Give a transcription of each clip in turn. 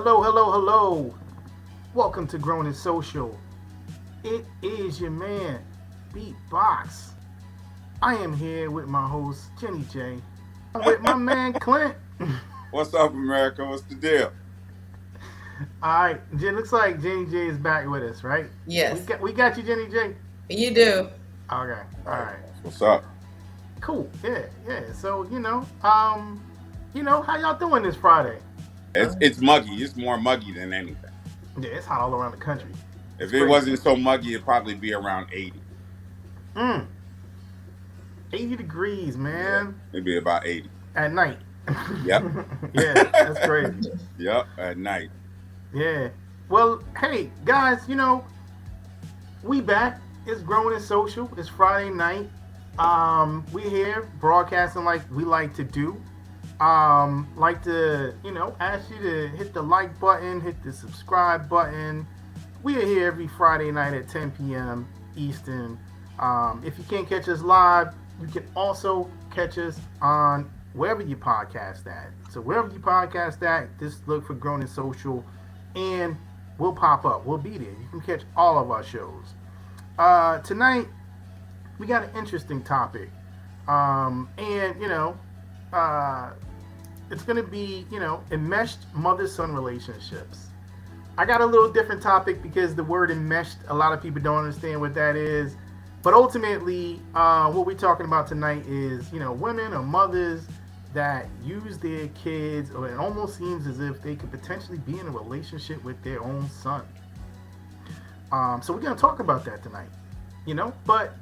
Hello, hello, hello. Welcome to Grown and Social. It is your man, Beatbox. I am here with my host, Jenny J. I'm with my man, Clint. What's up, America? What's the deal? Alright, looks like Jenny J is back with us, right? We Yes, got we got you, Jenny J. you do. Okay, All right, alright. that's what's up. Cool. Yeah. So, how y'all doing this Friday? It's muggy. It's more muggy than anything. Yeah, it's hot all around the country. It's If it crazy. wasn't so muggy, it'd probably be around 80. Mm, 80 degrees, Yeah, man. it'd be about 80. At night. Yep. Yeah, that's crazy. Yep, at night. Yeah. Well, hey guys, we back. It's Growing and Social. It's Friday night. We here broadcasting like we like to do. Like to ask you to hit the like button, hit the subscribe button. We are here every Friday night at 10 p.m. Eastern. If you can't catch us live, you can also catch us on wherever you podcast at. So wherever you podcast at, just look for Grown and Social, and we'll pop up. We'll be there. You can catch all of our shows. Tonight we got an interesting topic, and it's gonna be enmeshed mother-son relationships. I got a little different topic because the word enmeshed, a lot of people don't understand what that is. But ultimately, what we're talking about tonight is, women or mothers that use their kids, or it almost seems as if they could potentially be in a relationship with their own son. So we're going to talk about that tonight, But,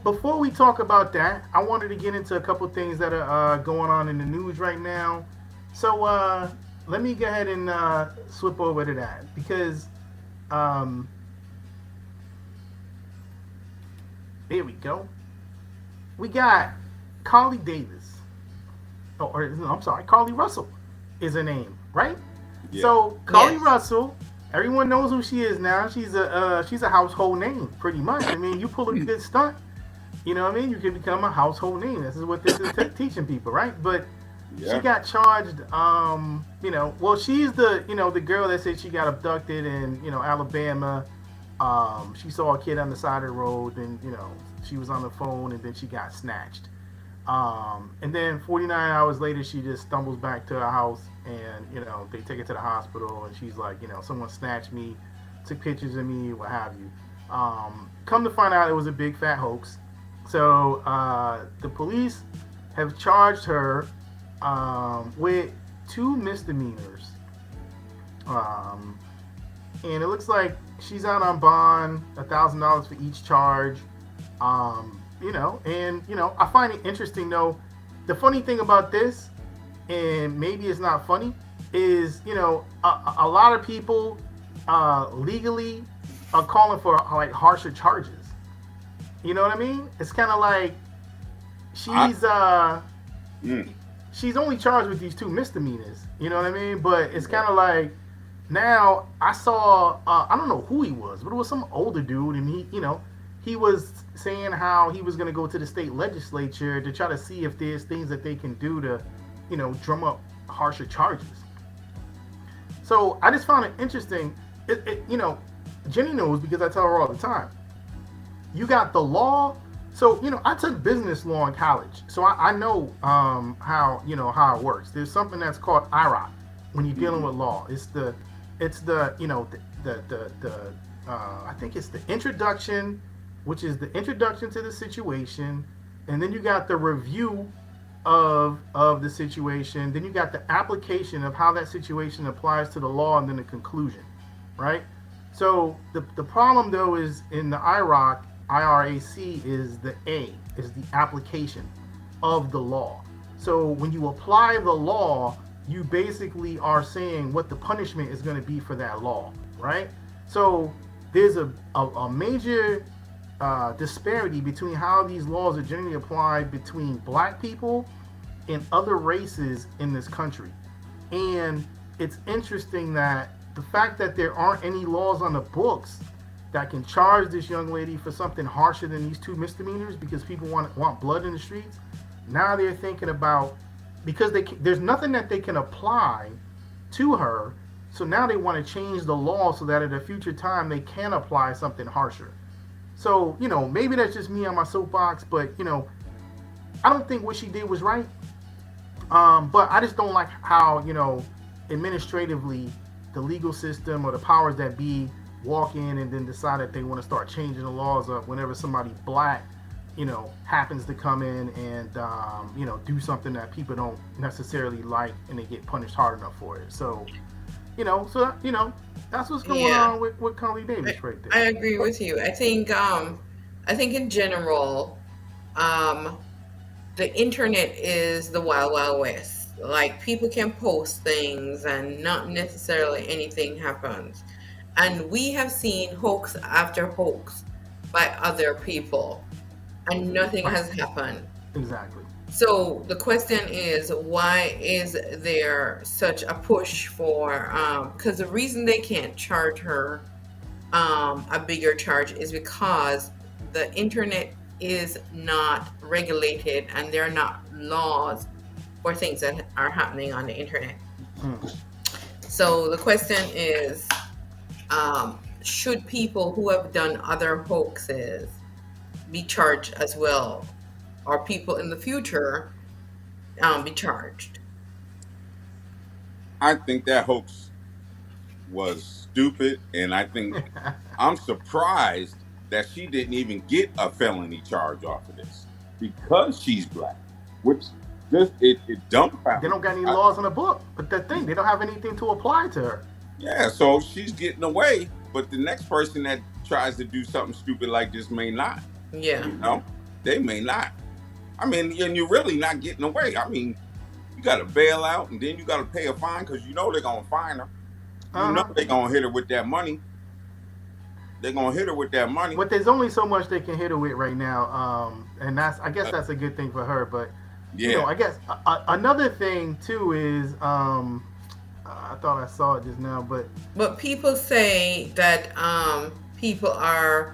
before we talk about that, I wanted to get into a couple things that are going on in the news right now. So let me go ahead and swip over to that because there we go. We got Carly Davis. I'm sorry, Carly Russell is her name, right? Yeah. So Carly Yes. Russell, everyone knows who she is now. She's a household name, pretty much. I mean, you pull a good stunt, you know what I mean? You can become a household name. This is what this is teaching people, right? But she Yeah. got charged. Well, she's the girl that said she got abducted in Alabama. She saw a kid on the side of the road, and she was on the phone, and then she got snatched. And then 49 hours later, she just stumbles back to her house, and they take her to the hospital, and she's like, someone snatched me, took pictures of me, what have you. Come to find out, it was a big fat hoax. So the police have charged her with 2 misdemeanors, and it looks like she's out on bond, $1,000 for each charge. I find it interesting though. The funny thing about this, and maybe it's not funny, is a lot of people legally are calling for like harsher charges. You know what I mean? It's kind of like she's Mm. she's only charged with these 2 misdemeanors. You know what I mean? But it's kind of like now I saw I don't know who he was, but it was some older dude, and he was saying how he was going to go to the state legislature to try to see if there's things that they can do to drum up harsher charges. So I just found it interesting. Jenny knows because I tell her all the time. You got the law. So I took business law in college, so I know how it works. There's something that's called IROC when you're dealing with law. It's the I think it's the introduction, which is the introduction to the situation, and then you got the review of the situation. Then you got the application of how that situation applies to the law, and then the conclusion, right? So the problem though is in the IRAC is the A, is the application of the law. So when you apply the law, you basically are saying what the punishment is going to be for that law, right? So there's a major disparity between how these laws are generally applied between black people and other races in this country. And it's interesting that the fact that there aren't any laws on the books that can charge this young lady for something harsher than these 2 misdemeanors because people want blood in the streets. Now they're thinking about, because there's nothing that they can apply to her So now they want to change the law so that at a future time they can apply something harsher. So, maybe that's just me on my soapbox, but, I don't think what she did was right. But I just don't like how, administratively the legal system or the powers that be walk in and then decide that they want to start changing the laws up whenever somebody black, happens to come in and, do something that people don't necessarily like and they get punished hard enough for it. So, that's what's going on with Carly Davis right there. I agree with you. I think in general, um, the internet is the wild wild west. Like people can post things and not necessarily anything happens. And we have seen hoax after hoax by other people, and nothing Right. has happened. Exactly. So the question is, why is there such a push for? Because the reason they can't charge her a bigger charge is because the internet is not regulated and there are not laws for things that are happening on the internet. Mm. So the question is, should people who have done other hoaxes be charged as well, or people in the future be charged? I think that hoax was stupid, and I think I'm surprised that she didn't even get a felony charge off of this because she's black, which just it They dumbfounded don't got any me. laws in the book, but the thing, they don't have anything to apply to her. Yeah, so she's getting away, but the next person that tries to do something stupid like this may not. Yeah. You know, they may not. I mean, and you're really not getting away. I mean, you got to bail out, and then you got to pay a fine because you know they're gonna fine her. You know Uh-huh. they're gonna hit her with that money. They're gonna hit her with that money. But there's only so much they can hit her with right now, and I guess Uh, that's a good thing for her. But yeah, I guess another thing too is I thought I saw it just now, but But people say that people are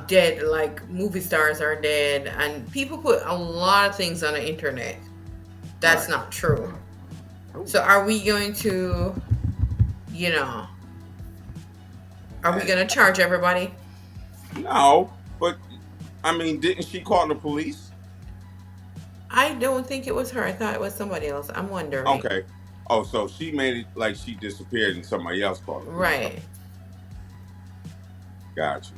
dead, like movie stars are dead, and people put a lot of things on the internet. That's right. not true. Oh, So are we going to, you know, are we going to charge everybody? no, but I mean, didn't she call the police? I don't think it was her. I thought it was somebody else. I'm wondering. Okay. Oh, so she made it like she disappeared and somebody else called the police. Okay, Right. gotcha.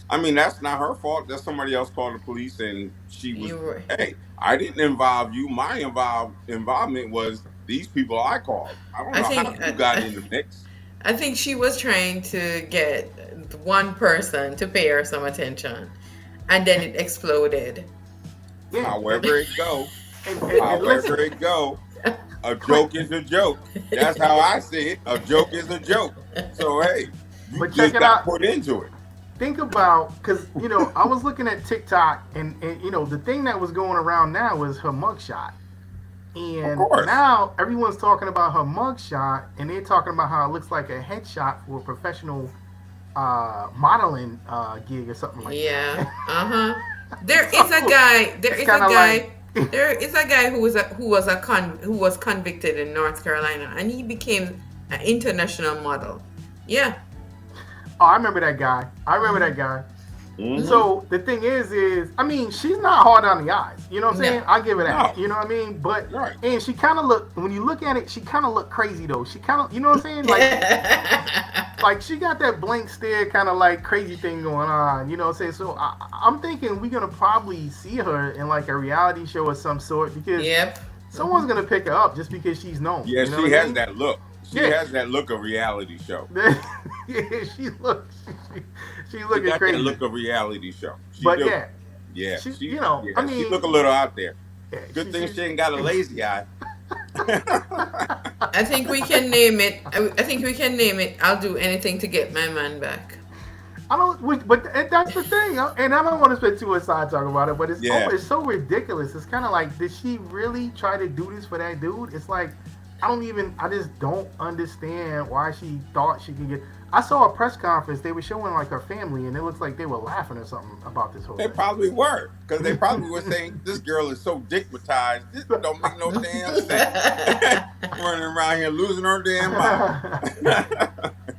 I mean, that's not her fault. That's somebody else called the police, and she was, You were. hey, I didn't involve you. My involvement was these people I called. I don't I know how think you got in the mix. I think she was trying to get one person to pay her some attention, and then it exploded. yeah. However it go, And however listen, it go, a Clint, joke is a joke. That's how I see it. A joke is a joke. So hey, you but check just it got out. put into it. Think about, because I was looking at TikTok, and the thing that was going around now was her mugshot. Of And course. now everyone's talking about her mugshot, and they're talking about how it looks like a headshot for a professional modeling gig or something like Yeah. that. Uh-huh. There is a guy. There It's is a kind of guy. like, There is a guy who was convicted in North Carolina, and he became an international model. Yeah. oh, I remember that guy. I remember Hmm. that guy. Hmm. So the thing is, I mean, she's not hard on the eyes. You know what I'm No. saying? I'll give her that. No. You know what I mean? But Right. and she kind of look, when you look at it, she kind of look crazy though. She kind of, you know what I'm saying? Like she got that blank stare kind of like crazy thing going on. You know what I'm saying? So I'm thinking we're gonna probably see her in like a reality show of some sort because Yep. someone's gonna pick her up just because she's known. Yeah, You know she what I has mean? that look. She Yeah. has that look of reality show. Yeah, she's She looking got crazy. that look of reality show. She But do. yeah, Yeah, she, she, I yeah, she mean, look a little out there. yeah, Good thing she ain't got a lazy eye. I think we can name it. I think we can name it. I'll do anything to get my man back. I don't, but that's the thing, and I don't want to spend too much time talking about it. But Yeah. it's so ridiculous. It's kind of like, did she really try to do this for that dude? It's like, I just don't understand why she thought she could get. I saw a press conference. They were showing like her family, and it looks like they were laughing or something about this whole They thing. probably were, because they probably were saying this girl is so dickmatized. This don't make no damn sense. Running around here losing her damn mind.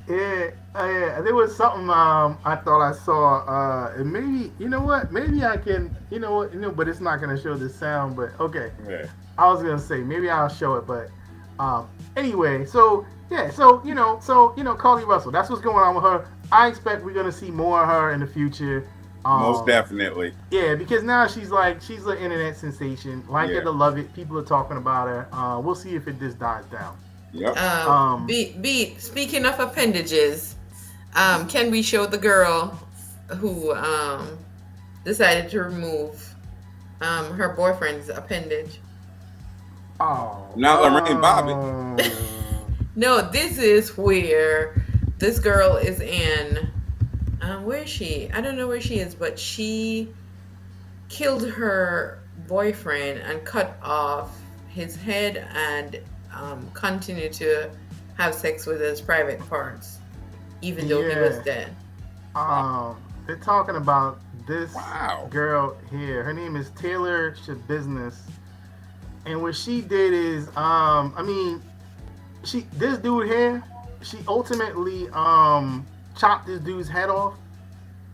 Yeah, yeah. There was something I thought I saw. And maybe you know what? Maybe I can. You know what? But it's not gonna show the sound. But okay. Yeah. I was gonna say maybe I'll show it, but anyway. So yeah. So Carly Russell. That's what's going on with her. I expect we're gonna see more of her in the future. Most definitely. Yeah, because now she's an internet sensation. Like Yeah. it or love it, people are talking about her. We'll see if it just dies down. Yep. Speaking of appendages, can we show the girl who decided to remove her boyfriend's appendage? Oh, Not Lorraine Bobbitt. No, this is where this girl is in. Where is she? I don't know where she is, but she killed her boyfriend and cut off his head and continued to have sex with his private parts, even though he was dead. They're talking about this Wow. girl here. Her name is Taylor Shabusiness, and what she did is, this dude here, she ultimately chopped this dude's head off.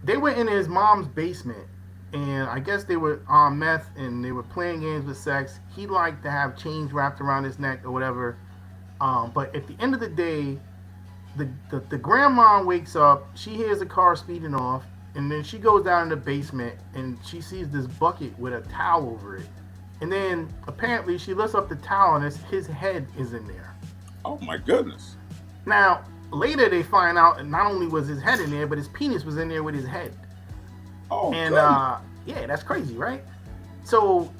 They went into his mom's basement, and I guess they were on meth and they were playing games with sex. He liked to have chains wrapped around his neck or whatever. But at the end of the day, the grandma wakes up. She hears a car speeding off, and then she goes down in the basement and she sees this bucket with a towel over it. And then apparently she lifts up the towel and his head is in there. Oh my goodness. Now later they find out that not only was his head in there, but his penis was in there with his head. Oh. And yeah, that's crazy, right? So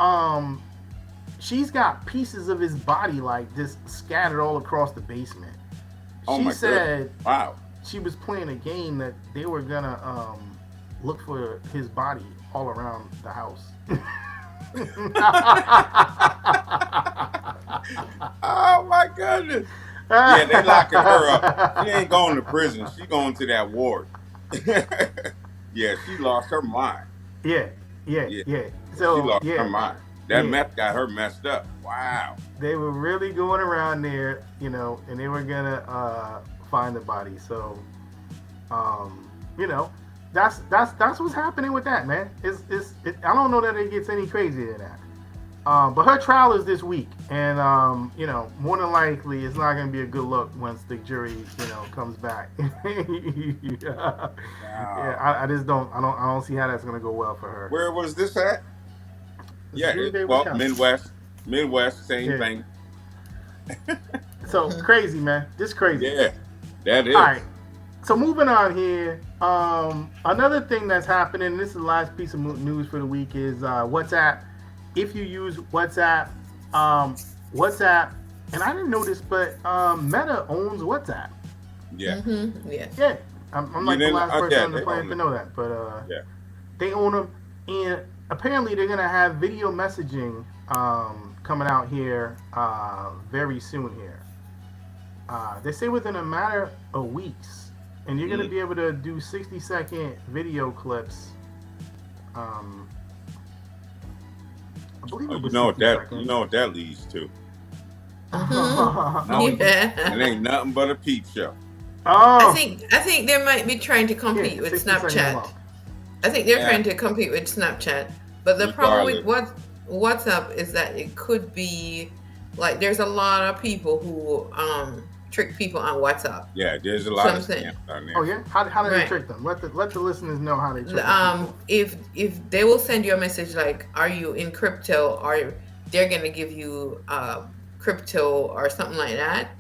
she's got pieces of his body like just scattered all across the basement. She said wow. She was playing a game that they were gonna look for his body all around the house. Oh my goodness. Yeah, they locking her up. She ain't going to prison. She going to that ward. Yeah, she lost her mind. Yeah. So she lost yeah, her mind. That meth got her messed up. Wow. they were really going around there, and they were gonna find the body. So, that's what's happening with that, man. I don't know that it gets any crazier than that. But her trial is this week, and more than likely it's not going to be a good look once the jury, comes back. Wow. Yeah, I just don't see how that's going to go well for her. Where was this at? Yeah, Midwest, same thing. So crazy, man, just crazy. Yeah, that is. All right. So moving on here, another thing that's happening. This is the last piece of news for the week is WhatsApp. If you use WhatsApp, and I didn't know this, but Meta owns WhatsApp. Yeah. Mm-hmm. Yes. Yeah. I'm like the last person on the planet to know that, but yeah. They own them, and apparently they're gonna have video messaging coming out here very soon here. They say within a matter of weeks, and you're gonna be able to do 60-second video clips. I believe it was what that 60 leads to. Mm-hmm. Yeah. It ain't nothing but a peep show. Oh, I think they might be trying to compete with 60 seconds Snapchat. long. I think they're trying to compete with Snapchat. But the problem with WhatsApp is that it could be like there's a lot of people who trick people on WhatsApp. Yeah, there's a lot of scams on there. Oh yeah, how do they trick them? Let the listeners know how they trick them. If they will send you a message like, "Are you in crypto?" or they're gonna give you crypto or something like that,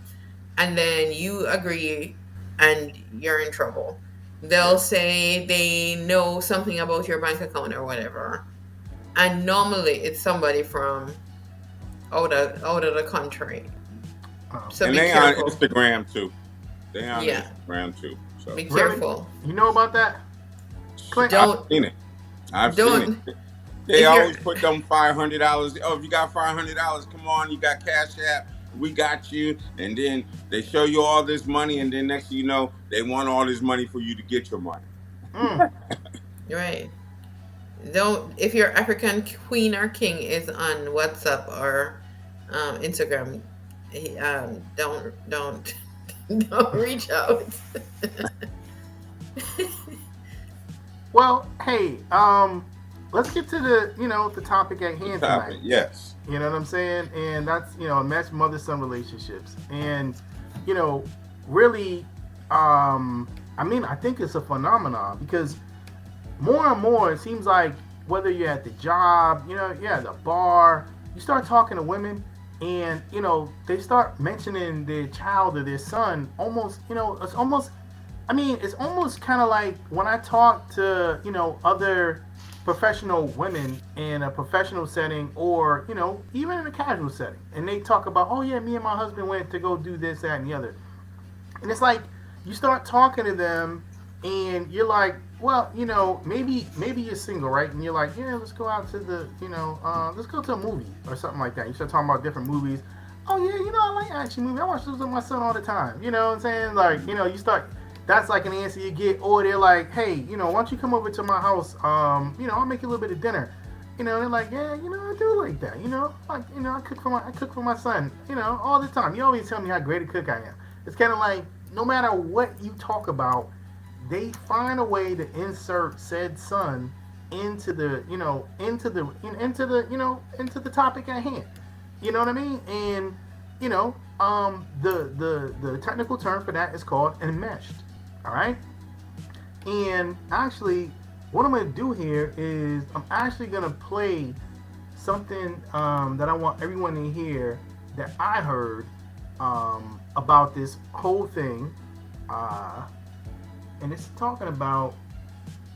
and then you agree, and you're in trouble. They'll say they know something about your bank account or whatever, and normally it's somebody from out of the country. So and they on Instagram too. Instagram too. So be careful. Really? You know about that, Clint? I've seen it. Seen it. They always put them $500. Oh, if you got $500, come on. You got Cash App. we got you, and then they show you all this money, and then next thing you know, they want all this money for you to get your money. Mm. Right. Don't, if your African queen or king is on WhatsApp or Instagram, don't don't reach out. Well, hey, let's get to the topic at The hand tonight. topic, yes. You know what I'm saying? And that's mesh mother-son relationships, and you know, really, I mean, I think it's a phenomenon because more and more it seems like whether you're at the job, you're at the bar, you start talking to women, and they start mentioning their child or their son. Almost, it's almost, I mean, it's almost kind of like when I talk to other professional women in a professional setting, or even in a casual setting, and they talk about, oh yeah, me and my husband went to go do this, that, and the other. And it's like you start talking to them, and you're like, well, maybe you're single, right? And you're like, yeah, let's go out to let's go to a movie or something like that. You start talking about different movies. Oh yeah, I like action movies. I watch those with my son all the time. You know what I'm saying? Like, you start. That's like an answer you get, or they're like, hey, why don't you come over to my house? I'll make you a little bit of dinner. They're like, yeah, I do like that. Like, I cook for my son. All the time. You always tell me how great a cook I am. It's kind of like no matter what you talk about, they find a way to insert said son into the into the topic at hand. You know what I mean? And the technical term for that is called enmeshed. All right. And actually, what I'm going to do here is I'm actually going to play something that I want everyone to hear that I heard about this whole thing. And it's talking about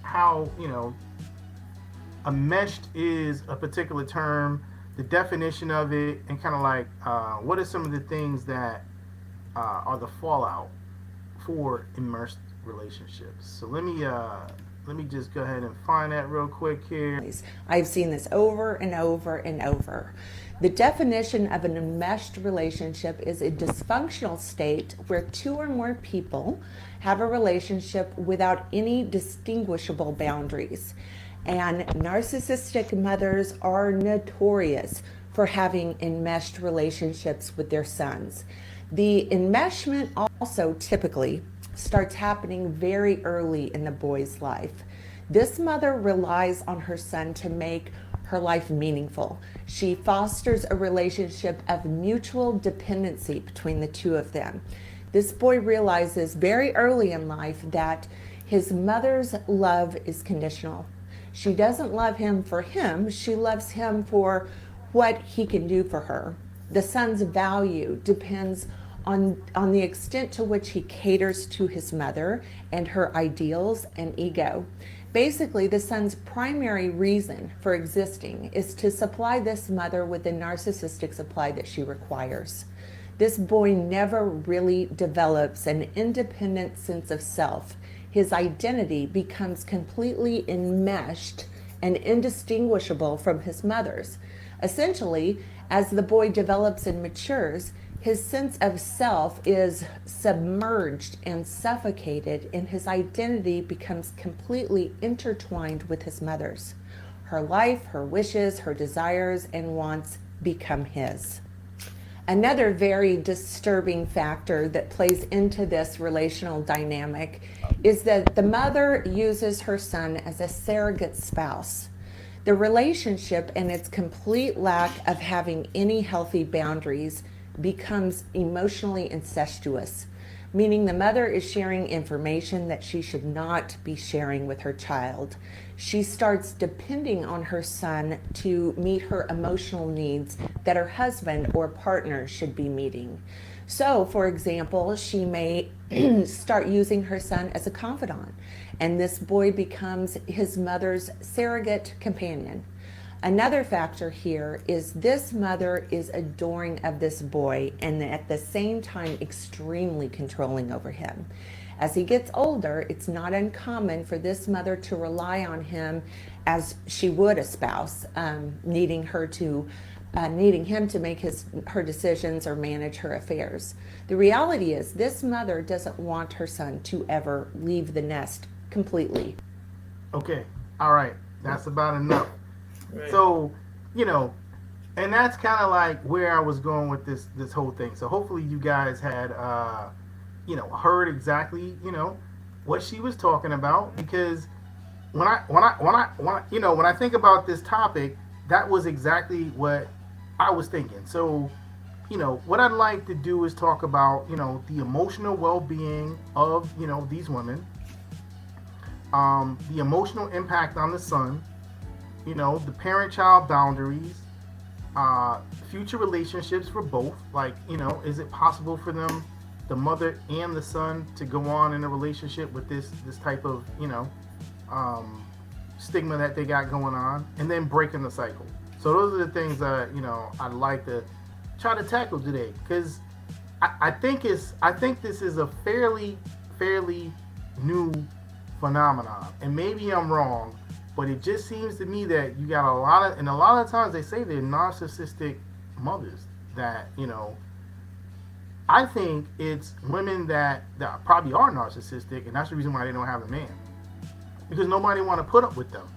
how, enmeshed is a particular term, the definition of it, and kind of like what are some of the things that are the fallout for immersed relationships. So let me just go ahead and find that real quick here. I've seen this over and over and over. The definition of an enmeshed relationship is a dysfunctional state where two or more people have a relationship without any distinguishable boundaries. And narcissistic mothers are notorious for having enmeshed relationships with their sons. The enmeshment also typically starts happening very early in the boy's life. This mother relies on her son to make her life meaningful. She fosters a relationship of mutual dependency between the two of them. This boy realizes very early in life that his mother's love is conditional. She doesn't love him for him, she loves him for what he can do for her. The son's value depends on the extent to which he caters to his mother and her ideals and ego. Basically, the son's primary reason for existing is to supply this mother with the narcissistic supply that she requires. This boy never really develops an independent sense of self. His identity becomes completely enmeshed and indistinguishable from his mother's. Essentially, as the boy develops and matures, his sense of self is submerged and suffocated, and his identity becomes completely intertwined with his mother's. Her life, her wishes, her desires, and wants become his. Another very disturbing factor that plays into this relational dynamic is that the mother uses her son as a surrogate spouse. The relationship and its complete lack of having any healthy boundaries becomes emotionally incestuous, meaning the mother is sharing information that she should not be sharing with her child. She starts depending on her son to meet her emotional needs that her husband or partner should be meeting. So, for example, she may start using her son as a confidant, and this boy becomes his mother's surrogate companion. Another factor here is this mother is adoring of this boy and at the same time extremely controlling over him. As he gets older, it's not uncommon for this mother to rely on him as she would a spouse, needing her to needing him to make her decisions or manage her affairs. The reality is, this mother doesn't want her son to ever leave the nest completely. Okay. All right. That's about enough. Right. So, you know, and that's kind of like where I was going with this whole thing. So hopefully you guys had heard exactly, what she was talking about, because when I think about this topic, that was exactly what I was thinking. So, what I'd like to do is talk about, the emotional well-being of, these women, the emotional impact on the son, the parent-child boundaries, future relationships for both. Like, is it possible for them, the mother and the son, to go on in a relationship with this type of, stigma that they got going on, and then breaking the cycle. So those are the things that I'd like to try to tackle today, because I think this is a fairly new phenomenon, and maybe I'm wrong, but it just seems to me that you got a lot of times they say they're narcissistic mothers that I think it's women that probably are narcissistic, and that's the reason why they don't have a man, because nobody want to put up with them,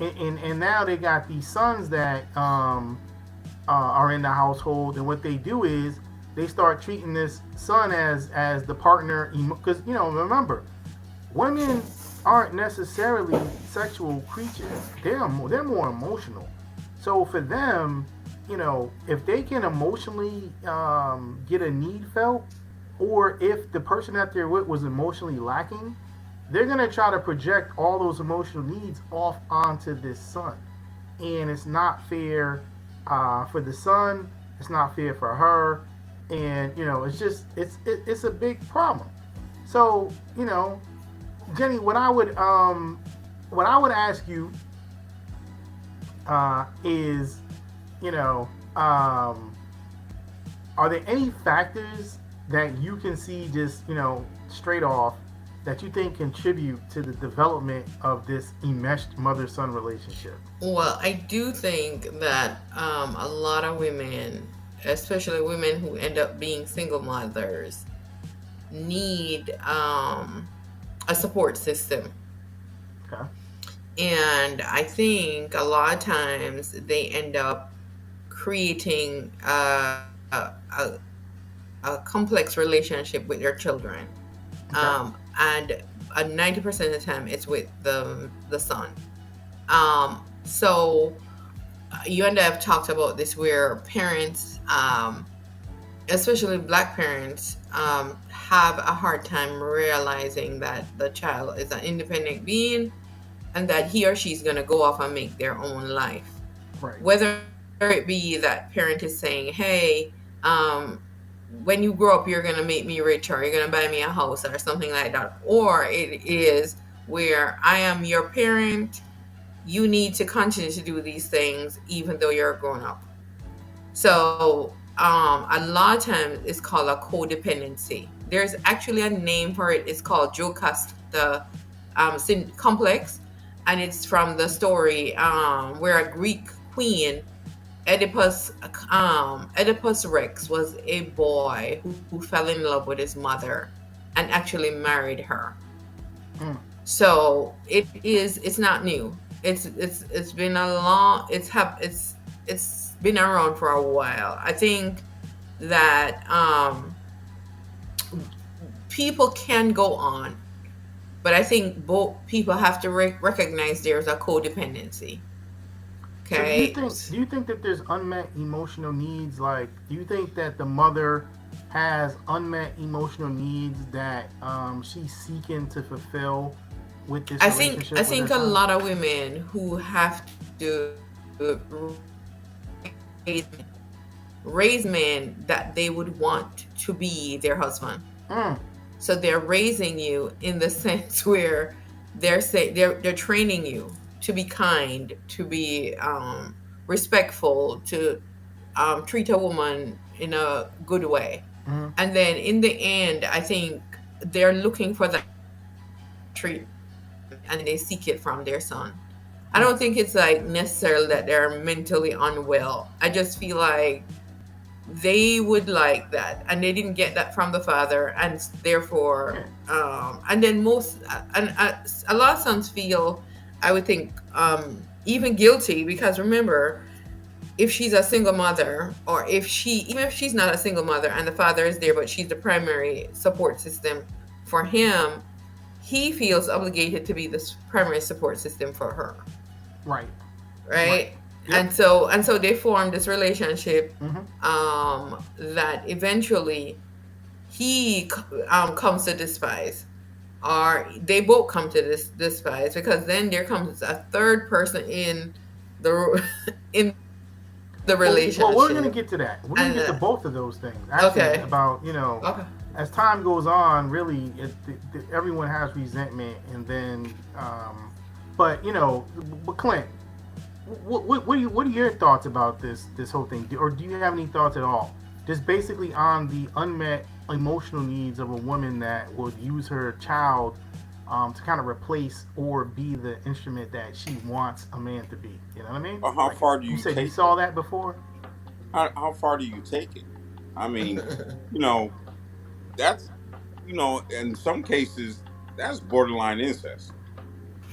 and now they got these sons that are in the household, and what they do is they start treating this son as the partner, because remember, women aren't necessarily sexual creatures. They're more emotional. So for them, if they can emotionally get a need felt, or if the person that they're with was emotionally lacking, they're gonna try to project all those emotional needs off onto this son, and it's not fair for the son. It's not fair for her, and it's a big problem. So Jenny, what I would ask you is, are there any factors that you can see just straight off that you think contribute to the development of this enmeshed mother-son relationship? Well, I do think that a lot of women, especially women who end up being single mothers, need a support system. Okay. And I think a lot of times they end up creating a complex relationship with their children. Okay. And 90% of the time it's with the son. So you and I have talked about this, where parents, especially Black parents, have a hard time realizing that the child is an independent being and that he or she is going to go off and make their own life. Right. Whether it be that parent is saying, hey, when you grow up, you're going to make me rich, or you're going to buy me a house or something like that. Or it is where I am your parent, you need to continue to do these things even though you're grown up. So a lot of times it's called a codependency. There's actually a name for it. It's called Jocasta complex, and it's from the story where a Greek queen, Oedipus Rex, was a boy who fell in love with his mother and actually married her. Mm. So it's not new. It's been it's been around for a while. I think that people can go on, but I think both people have to recognize there's a codependency. Okay. So do you think that there's unmet emotional needs? Like, do you think that the mother has unmet emotional needs that she's seeking to fulfill with this relationship? I think a lot of women who have to raise men that they would want to be their husband. Mm. So they're raising you in the sense where they're training you to be kind, to be respectful, to treat a woman in a good way. Mm-hmm. And then in the end, I think they're looking for that treatment, and they seek it from their son. I don't think it's like necessarily that they're mentally unwell. I just feel like they would like that and they didn't get that from the father, and therefore Yeah. and then most and a lot of sons feel, I would think, even guilty, because remember, if she's a single mother, or if she, even if she's not a single mother and the father is there but she's the primary support system for him, he feels obligated to be the primary support system for her, Right. Right. right? Yep. And so they form this relationship, Mm-hmm. that eventually he comes to despise, or they both come to this despise, because then there comes a third person in the in the Well, we're gonna relationship. get to that. We're gonna And get to both of those things. Actually, okay, about okay, as time goes on, really, everyone has resentment, and then, but but Clint, what are your thoughts about this whole thing, or do you have any thoughts at all? Just basically on the unmet emotional needs of a woman that would use her child to kind of replace or be the instrument that she wants a man to be. You know what I mean? Or how Like far do you you said, you take saw it? that before. How far do you take it? I mean, you know, that's, in some cases, that's borderline incest.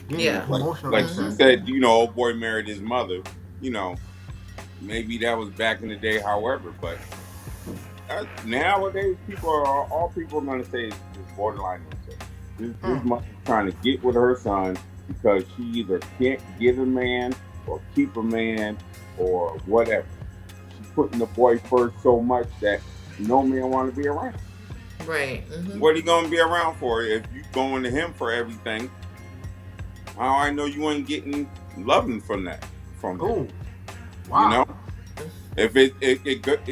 Yeah, yeah, Like emotional like she hmm, incest. Yeah. said, old boy married his mother. You know, maybe that was back in the day, however, but nowadays all people are going to say is borderline incest. This Mm, mother's trying to get with her son because she either can't get a man or keep a man or whatever. She's putting the boy first so much that no man want to be around. right, hmm, What are you going to be around for if you going to him for everything? How I know you ain't getting loving from him? oh, You know, wow. if it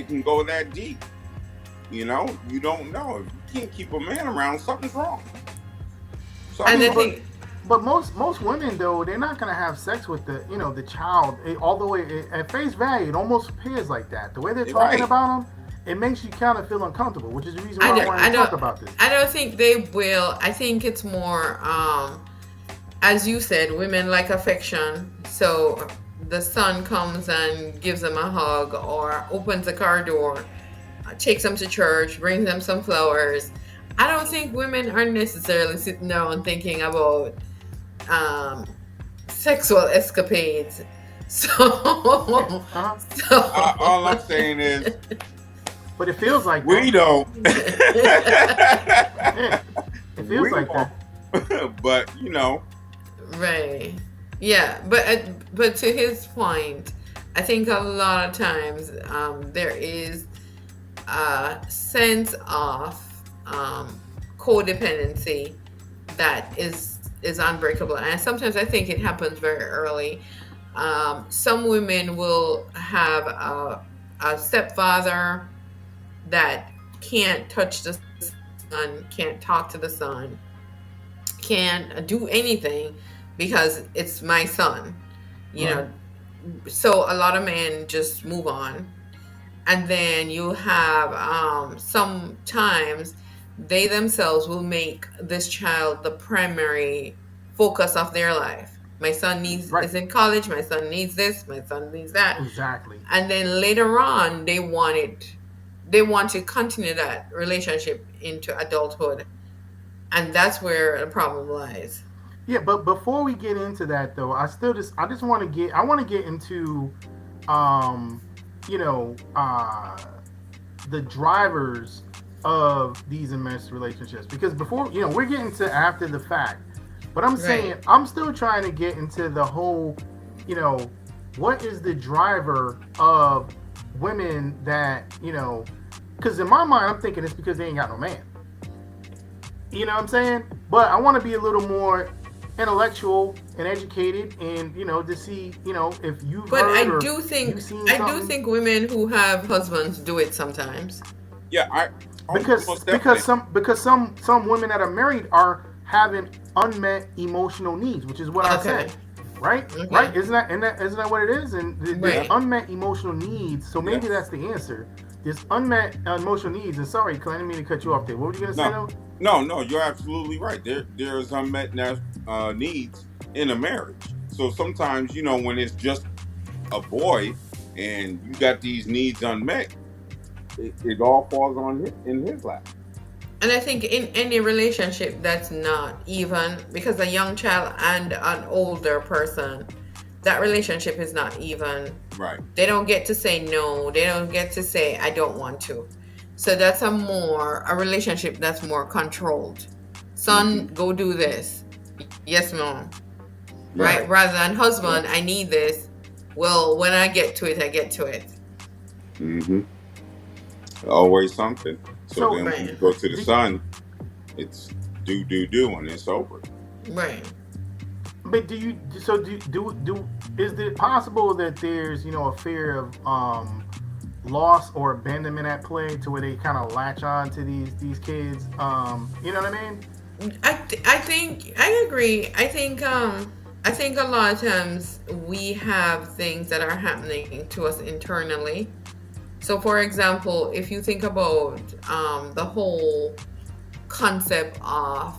can go that deep. You don't know. If you can't keep a man around, something's wrong. I and Something's I mean, wrong. think, but most women though, they're not gonna have sex with the child. Although at face value, it almost appears like that. The way they're You're talking right. about them, it makes you kind of feel uncomfortable, which is the reason why I wanted I to don't, talk about this. I don't think they will. I think it's more, as you said, women like affection. So the son comes and gives them a hug, or opens the car door, takes them to church, brings them some flowers. I don't think women are necessarily sitting down thinking about um, sexual escapades. So, Yeah, uh huh. All I'm so saying is But it feels like we that. don't. Yeah, it feels We like that. don't. But right, yeah, but to his point, I think a lot of times there is a sense of codependency that is unbreakable, and sometimes I think it happens very early. Some women will have a stepfather that can't touch the son, can't talk to the son, can't do anything because it's my son, you Right. know. So a lot of men just move on, and then you have sometimes they themselves will make this child the primary focus of their life. My son needs Right. is in college, my son needs this, my son needs that. Exactly. And then later on they want to continue that relationship into adulthood, and that's where the problem lies. Yeah, but before we get into that though, I just want to get into um you know the drivers of these immense relationships, because before, we're getting to after the fact, but I'm saying Right. I'm still trying to get into the whole, you know what is the driver of women that, because in my mind I'm thinking it's because they ain't got no man. You know what I'm saying? But I want to be a little more intellectual and educated, and to see, if you've But heard or you've seen I do something. think women who have husbands do it sometimes. yeah, because most because definitely. some women that are married are having unmet emotional needs, which is what I Okay. said. Right, Okay. right. Isn't that what it is? And there's Yeah. Right. unmet emotional needs. So maybe Yes. that's the answer. There's unmet emotional needs. And sorry, Clint, I didn't mean to cut you off there. What were you gonna say No, though? no, no. You're absolutely right. There's unmet needs in a marriage. So sometimes, when it's just a boy and you got these needs unmet, it all falls on in his lap. And I think in any relationship that's not even, because a young child and an older person, that relationship is not even. Right. They don't get to say no. They don't get to say I don't want to. So that's a relationship that's more controlled. Son, Mm-hmm. go do this. Yes, mom. Right? Right. Rather than Yeah. husband, I need this. Well, when I get to it, I get to it. Mm-hmm. Always something. So So, then when you Right. go to the do, son, it's do and it's over. Right. but do you? So do? Is it possible that there's a fear of loss or abandonment at play to where they kind of latch on to these kids? You know what I mean? I think I agree. I think a lot of times we have things that are happening to us internally. So, for example, if you think about the whole concept of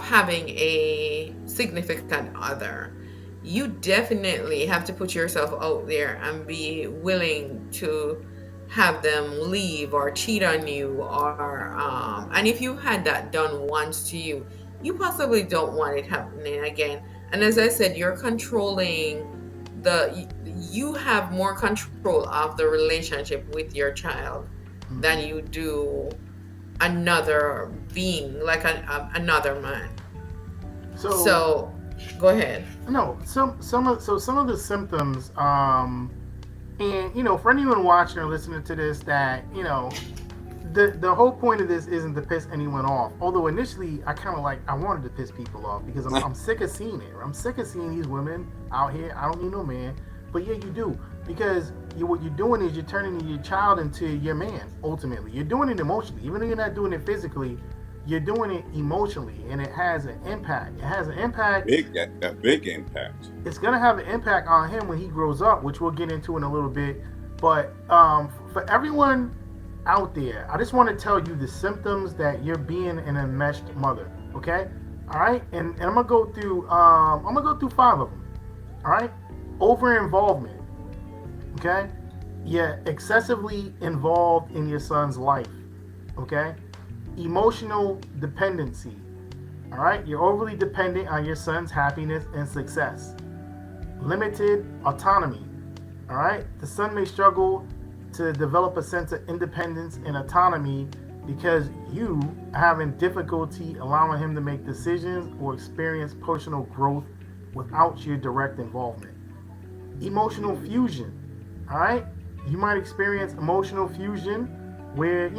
having a significant other, you definitely have to put yourself out there and be willing to have them leave or cheat on you, or and if you had that done once to you, you possibly don't want it happening again. And as I said, you're controlling you have more control of the relationship with your child than Hmm. you do another being, like another man. So So go ahead. no, some of the symptoms, and for anyone watching or listening to this, that the whole point of this isn't to piss anyone off. Although initially I wanted to piss people off because I'm sick of seeing it. I'm sick of seeing these women out here. I don't need no man, but yeah, you do, because what you're doing is you're turning your child into your man. Ultimately, you're doing it emotionally, even though you're not doing it physically. You're doing it emotionally, and it has an impact. It has an impact. A big impact. It's gonna have an impact on him when he grows up, which we'll get into in a little bit. But for everyone out there, I just want to tell you the symptoms that you're being an enmeshed mother. Okay, all right, and I'm gonna go through. I'm gonna go through 5 of them. All right, over involvement. Okay, you're excessively involved in your son's life. Okay, emotional dependency. All right, you're overly dependent on your son's happiness and success. Limited autonomy. All right, the son may struggle to develop a sense of independence and autonomy because you are having difficulty allowing him to make decisions or experience personal growth without your direct involvement. Emotional fusion. All right, you might experience emotional fusion where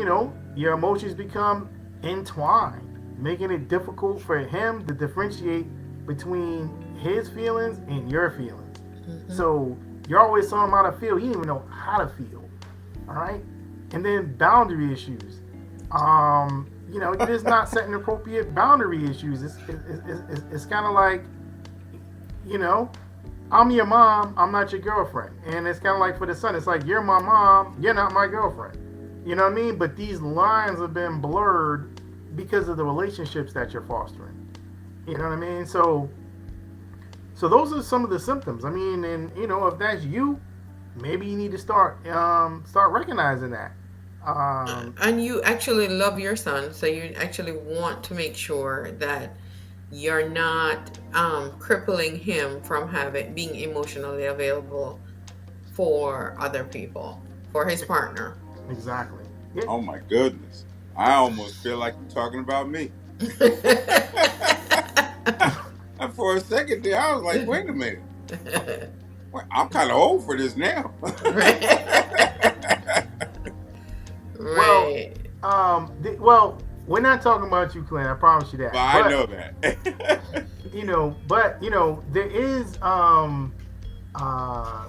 your emotions become entwined, making it difficult for him to differentiate between his feelings and your feelings. Mm-hmm. So you're always telling him how to feel. He didn't even know how to feel. All right, and then boundary issues. You're just not setting appropriate boundary issues. It's kind of like, you know, I'm your mom, I'm not your girlfriend. And it's kind of like for the son, it's like, you're my mom, you're not my girlfriend. You know what I mean? But these lines have been blurred because of the relationships that you're fostering. You know what I mean? So those are some of the symptoms. I mean, and if that's you, maybe you need to start recognizing that. And you actually love your son, so you actually want to make sure that you're not crippling him from being emotionally available for other people, for his partner. Exactly. Yeah. Oh my goodness. I almost feel like you're talking about me. For a second there, I was like, wait a minute. I'm kind of old for this now. Right. Well, Right. we're not talking about you, Clint. I promise you that. But I know that. There is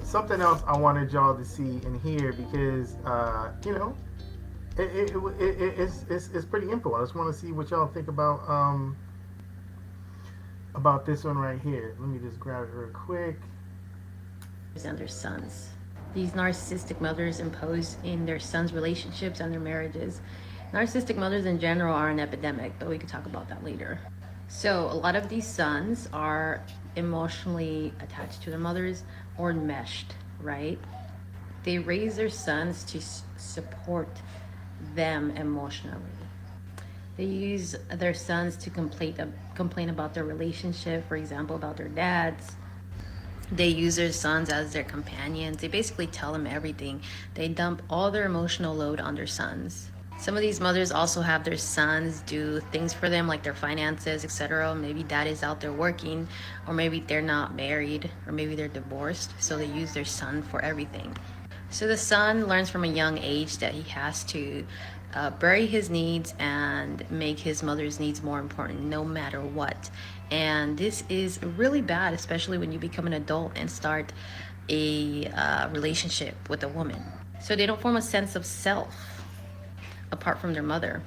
something else I wanted y'all to see and hear because it's pretty info. I just want to see what y'all think about this one right here. Let me just grab it real quick. And their sons. These narcissistic mothers impose in their sons' relationships and their marriages. Narcissistic mothers in general are an epidemic, but we could talk about that later. So a lot of these sons are emotionally attached to their mothers or enmeshed, right? They raise their sons to support them emotionally. They use their sons to complain about their relationship, for example, about their dads. They use their sons as their companions. They basically tell them everything. They dump all their emotional load on their sons. Some of these mothers also have their sons do things for them, like their finances, etc. Maybe dad is out there working, or maybe they're not married, or maybe they're divorced, so they use their son for everything. So the son learns from a young age that he has to bury his needs and make his mother's needs more important no matter what. And this is really bad, especially when you become an adult and start a relationship with a woman. So they don't form a sense of self apart from their mother.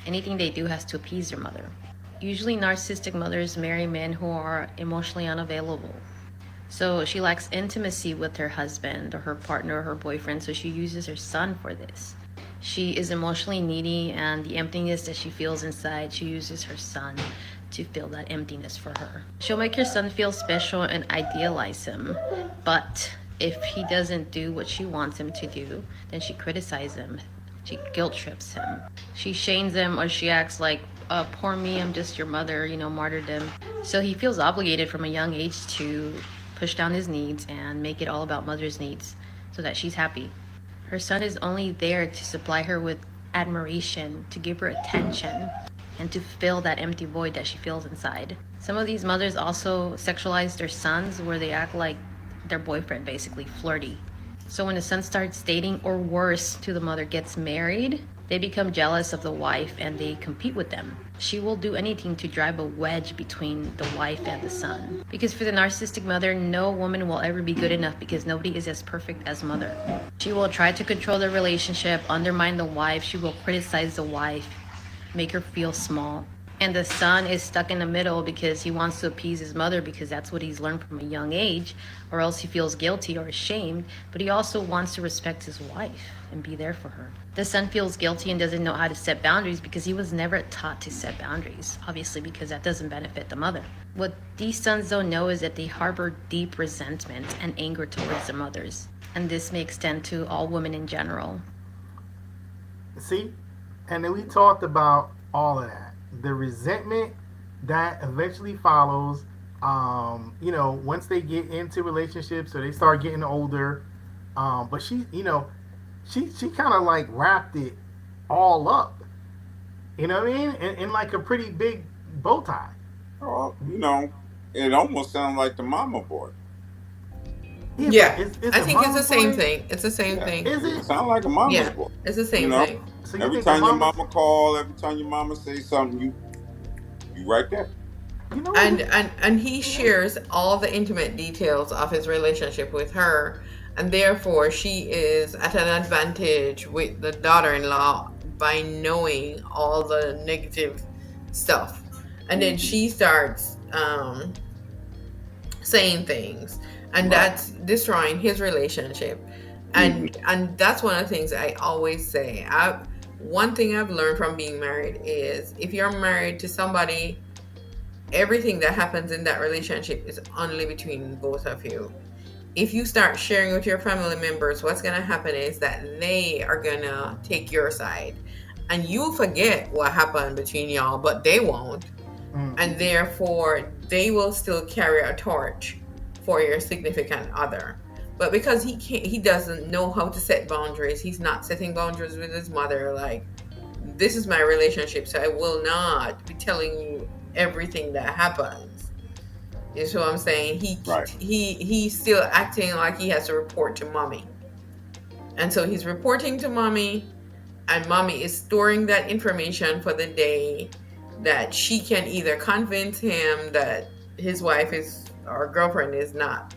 Anything they do has to appease their mother. Usually, narcissistic mothers marry men who are emotionally unavailable. So she lacks intimacy with her husband or her partner or her boyfriend, so she uses her son for this. She is emotionally needy, and the emptiness that she feels inside, she uses her son to fill that emptiness for her. She'll make her son feel special and idealize him, but if he doesn't do what she wants him to do, then she criticizes him. She guilt trips him. She shames him, or she acts like, poor me, I'm just your mother, martyrdom. So he feels obligated from a young age to push down his needs and make it all about mother's needs so that she's happy. Her son is only there to supply her with admiration, to give her attention, and to fill that empty void that she feels inside. Some of these mothers also sexualize their sons where they act like their boyfriend, basically flirty. So when the son starts dating, or worse, to the mother gets married, they become jealous of the wife and they compete with them. She will do anything to drive a wedge between the wife and the son. Because for the narcissistic mother, no woman will ever be good enough because nobody is as perfect as mother. She will try to control the relationship, undermine the wife, she will criticize the wife, make her feel small. And the son is stuck in the middle because he wants to appease his mother because that's what he's learned from a young age, or else he feels guilty or ashamed, but he also wants to respect his wife and be there for her. The son feels guilty and doesn't know how to set boundaries because he was never taught to set boundaries, obviously, because that doesn't benefit the mother. What these sons don't know is that they harbor deep resentment and anger towards their mothers, and this may extend to all women in general. See? And then we talked about all of that. The resentment that eventually follows, once they get into relationships or they start getting older. But she kind of like wrapped it all up. You know what I mean? In like a pretty big bow tie. Oh, it almost sounds like the mama boy. Yeah, but Yeah, is I it think it's the Mama's same Boy? thing. It's the same Yeah, thing. Is it it? sounds like a mama's Yeah, boy. it's the You same know, thing. So you every think the time your mama's? mama call, every time your mama say something, you right there. You know what? And he shares all the intimate details of his relationship with her, and therefore she is at an advantage with the daughter-in-law by knowing all the negative stuff, and then Hmm. she starts saying things, and Right. that's destroying his relationship. Hmm. And that's one of the things I always say. One thing I've learned from being married is if you're married to somebody, everything that happens in that relationship is only between both of you. If you start sharing with your family members, what's going to happen is that they are going to take your side, and you'll forget what happened between y'all, but they won't. And Mm-hmm. therefore, they will still carry a torch for your significant other. But because he doesn't know how to set boundaries, he's not setting boundaries with his mother. Like, this is my relationship, so I will not be telling you everything that happens. You see what I'm saying? Right. He's still acting like he has to report to mommy, and so he's reporting to mommy, and mommy is storing that information for the day that she can either convince him that his wife is or girlfriend is not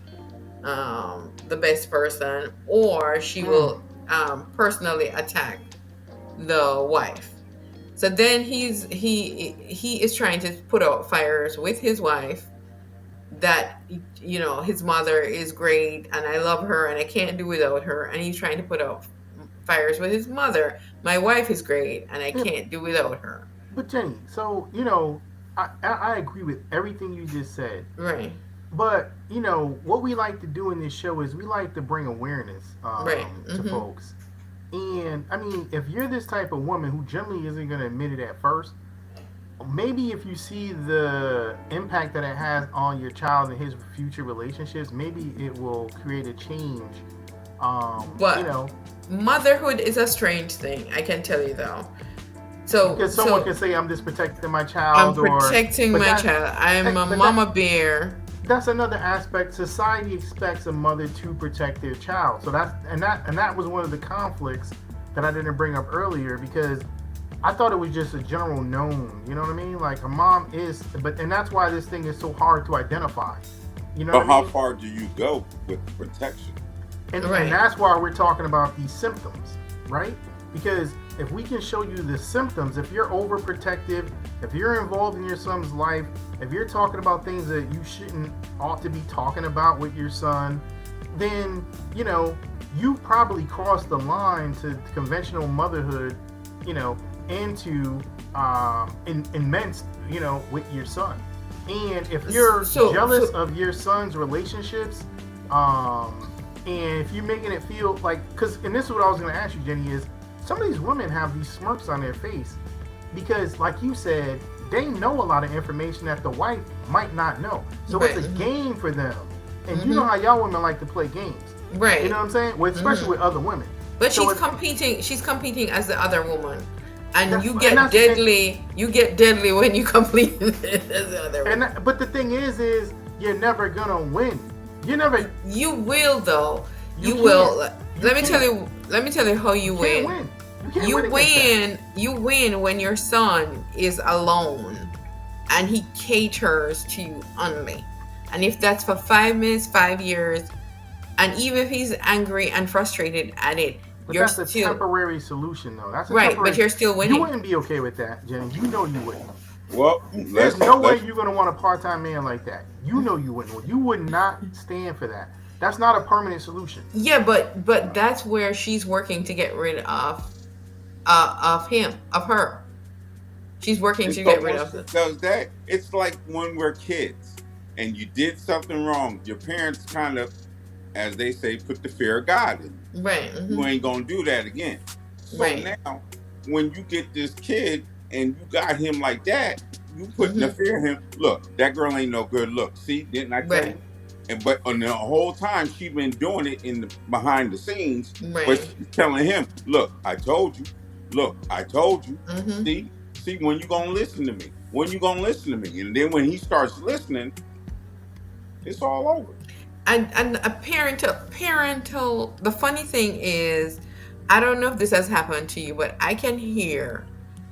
the best person, or she Mm. will personally attack the wife. So then he is trying to put out fires with his wife, that his mother is great and I love her and I can't do without her, and he's trying to put out fires with his mother. My wife is great and I Yeah, can't do without her. but Jenny, so I agree with everything you just said. Right. But what we like to do in this show is we like to bring awareness Right. to folks. And I mean, if you're this type of woman who generally isn't going to admit it at first, maybe if you see the impact that it has on your child and his future relationships, maybe it will create a change. But motherhood is a strange thing, I can tell you though. So because someone can say, "I'm just protecting my I'm child," protecting my child. I'm a mama bear. That's another aspect. Society expects a mother to protect their child. So that was one of the conflicts that I didn't bring up earlier, because I thought it was just a general known. You know what I mean? Like a mom is, and that's why this thing is so hard to identify. You know. But how far do you go with protection? And that's why we're talking about these symptoms, right? Because if we can show you the symptoms, if you're overprotective, if you're involved in your son's life, if you're talking about things that you ought to be talking about with your son, then you probably crossed the line to conventional motherhood, into immense, with your son. And if you're jealous of your son's relationships, and if you're making it feel like, and this is what I was going to ask you, Jenny, is some of these women have these smirks on their face because, like you said, they know a lot of information that the wife might not know. So it's a game for them. And you know how y'all women like to play games. Right. You know what I'm saying? Well, especially with other women. But she's competing as the other woman. And you get deadly when you compete as the other woman. But the thing is you're never gonna win. You will though. You will. Let me tell you how you win. You win when your son is alone and he caters to you only. And if that's for 5 minutes, 5 years, and even if he's angry and frustrated at it, you're that's a temporary solution though. That's right, but you're still winning. You wouldn't be okay with that, Jenny. You know you wouldn't. Well, there's no way you're gonna want a part-time man like that. You know you wouldn't. You would not stand for that. That's not a permanent solution. Yeah, but that's where she's working to get rid of her. She's working to get rid of him. Does that? It's like when we're kids and you did something wrong. Your parents kind of, as they say, put the fear of God in you. Right. Mm-hmm. You ain't gonna do that again. So now, when you get this kid and you got him like that, you putting the fear in him. Look, that girl ain't no good. Look, see, didn't I tell you? But on the whole time she been doing it behind the scenes. Right. But she's telling him, "Look, I told you. Look, I told you. See, when you gonna listen to me? When you gonna listen to me?" And then when he starts listening, it's all over. And a parental. The funny thing is, I don't know if this has happened to you, but I can hear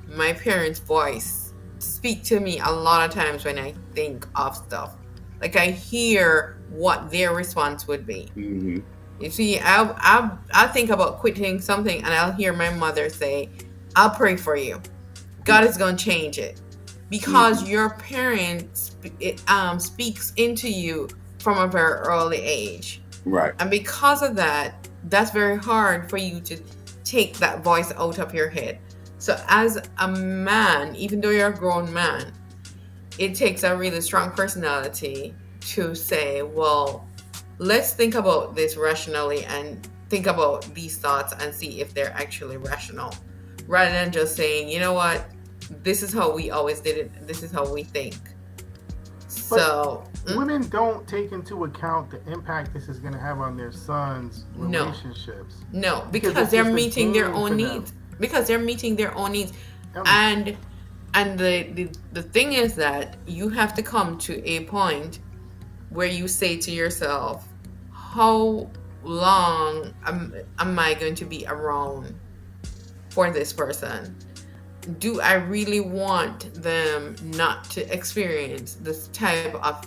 my parents' voice speak to me a lot of times when I think of stuff. Like I hear what their response would be. Mm-hmm. You see, I think about quitting something, and I'll hear my mother say, "I'll pray for you. God is going to change it," because your parent speaks into you from a very early age, right? And because of that, that's very hard for you to take that voice out of your head. So, as a man, even though you're a grown man, it takes a really strong personality to say, well, let's think about this rationally and think about these thoughts and see if they're actually rational, rather than just saying, you know what, this is how we always did it, this is how we think. So women don't take into account the impact this is going to have on their sons' relationships. No, because they're meeting their own needs. Because they're meeting their own needs. And the thing is that you have to come to a point where you say to yourself, how long am I going to be around for this person? Do I really want them not to experience this type of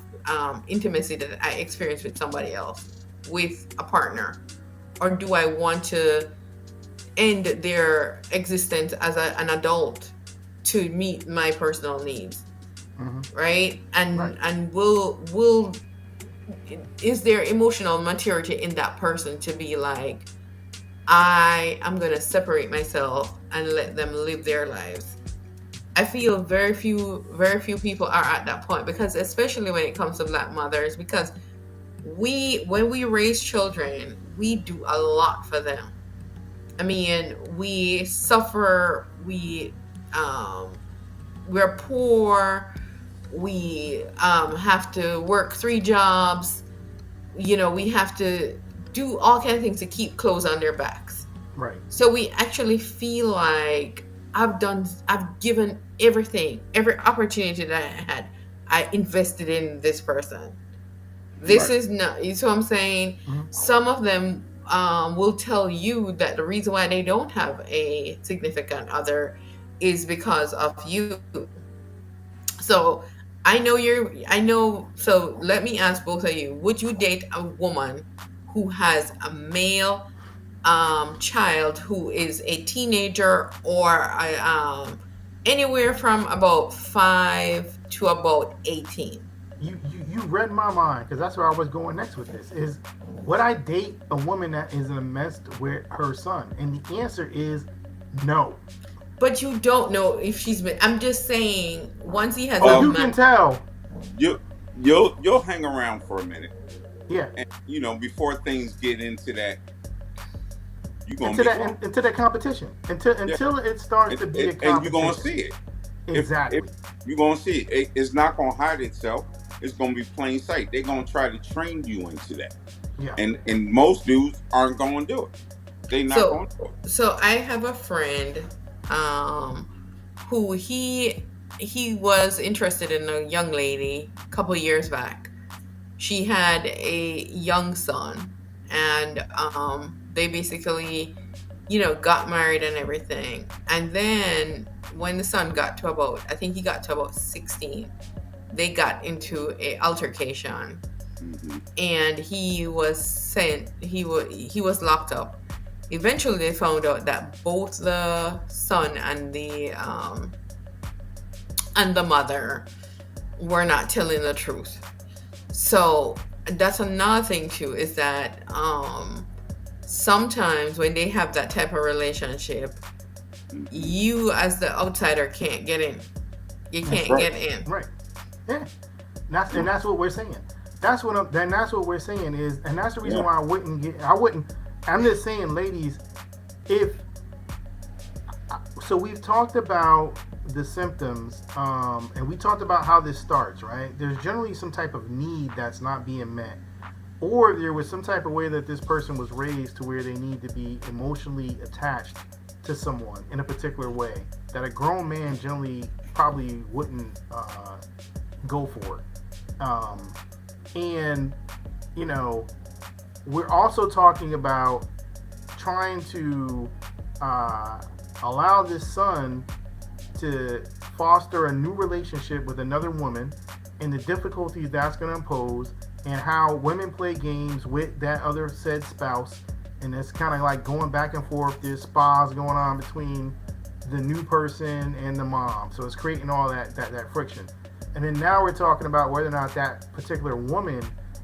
intimacy that I experience with somebody else, with a partner? Or do I want to end their existence as an adult to meet my personal needs? Right? And will is there emotional maturity in that person to be like, I am going to separate myself and let them live their lives? I feel very few people are at that point, because especially when it comes to Black mothers, because when we raise children, we do a lot for them. I mean, we suffer, um we're poor, we have to work three jobs, we have to do all kinds of things to keep clothes on their backs. Right. So we actually feel like I've given everything, every opportunity that I had, I invested in this person. This Right. is not, you see what I'm saying? Mhm. Some of them will tell you that the reason why they don't have a significant other is because of you. So so let me ask both of you, would you date a woman who has a male child who is a teenager, or anywhere from about 5 to about 18? You read my mind, because that's where I was going next with this. Is would I date a woman that is in a mess with her son? And the answer is no. But you don't know if she's been. I'm just saying, once he has Oh, a Well, you can man. tell. you'll hang around for a minute, Yeah. and before things get into that, you're gonna Into be gone. into that competition. Yeah, Until it starts to be a and you're gonna competition. see it. If Exactly. you're gonna see it, it's not gonna hide itself. It's gonna be plain sight. They're gonna try to train you into that, Yeah. and most dudes aren't gonna do it. They're not So gonna do it. so I have a friend, um, who he was interested in a young lady a couple years back. She had a young son, and they basically, got married and everything. And then when the son got to about, I think he got to about 16, they got into a altercation, Hmm. and he was locked up. Eventually they found out that both the son and the mother were not telling the truth. So that's another thing too, is that sometimes when they have that type of relationship, Hmm. you as the outsider can't get in. You That's can't right. get in. Right. Yeah. And that's what we're saying. That's what we're saying is, and that's the reason Yeah. why I wouldn't. I'm just saying, ladies, if so, we've talked about the symptoms, and we talked about how this starts. Right? There's generally some type of need that's not being met, or there was some type of way that this person was raised to where they need to be emotionally attached to someone in a particular way that a grown man generally probably wouldn't go for. And you know, we're also talking about trying to uh, allow this son to foster a new relationship with another woman, and the difficulties that's going to impose, and how women play games with that other said spouse, and it's kind of like going back and forth. There's spas going on between the new person and the mom, so it's creating all that friction. And then now we're talking about whether or not that particular woman